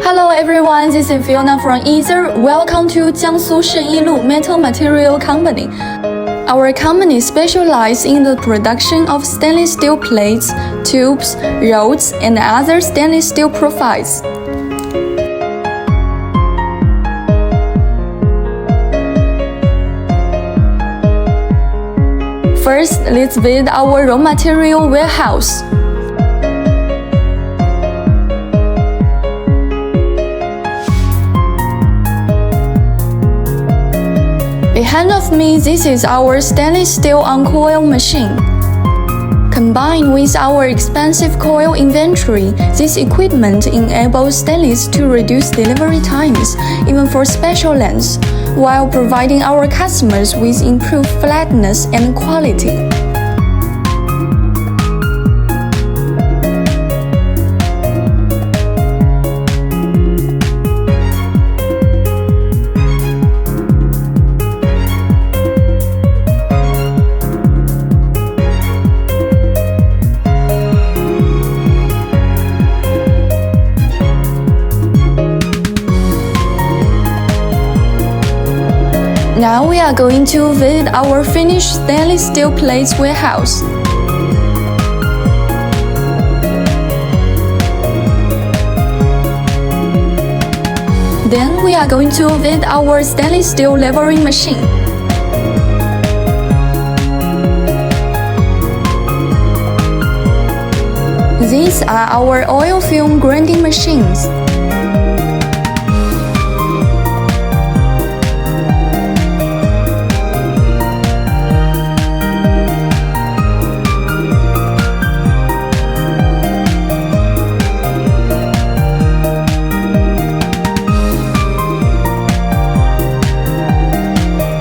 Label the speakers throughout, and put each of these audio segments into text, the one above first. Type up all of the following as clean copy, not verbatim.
Speaker 1: Hello everyone, this is Fiona from Ether. Welcome to Jiangsu Senyilu Metal Material Company. Our company specializes in the production of stainless steel plates, tubes, rods, and other stainless steel profiles. First, let's visit our raw material warehouse. Behind of me, this is our stainless steel on-coil machine. Combined with our expensive coil inventory, this equipment enables stainless to reduce delivery times, even for special lengths, while providing our customers with improved flatness and quality. Now we are going to visit our finished stainless steel plates warehouse. Then we are going to visit our stainless steel leveling machine. These are our oil film grinding machines.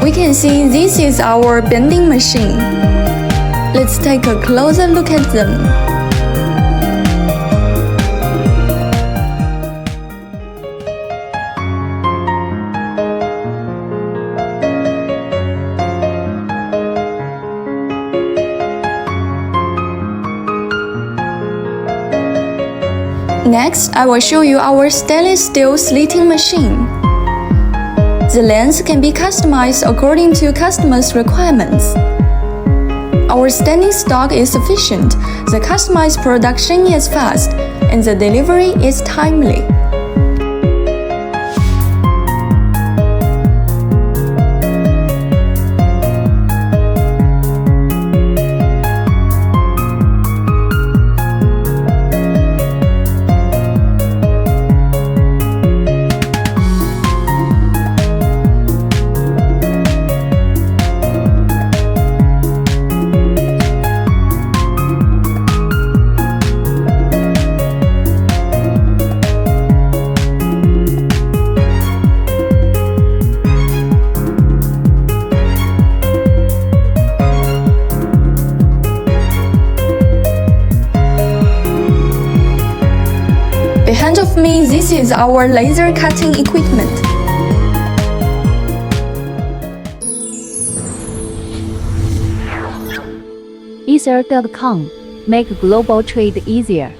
Speaker 1: We can see this is our bending machine. Let's take a closer look at them. Next, I will show you our stainless steel slitting machine. The length can be customized according to customers' requirements. Our standing stock is sufficient, the customized production is fast, and the delivery is timely. Behind of me, this is our laser cutting equipment.
Speaker 2: Ether.com. Make global trade easier.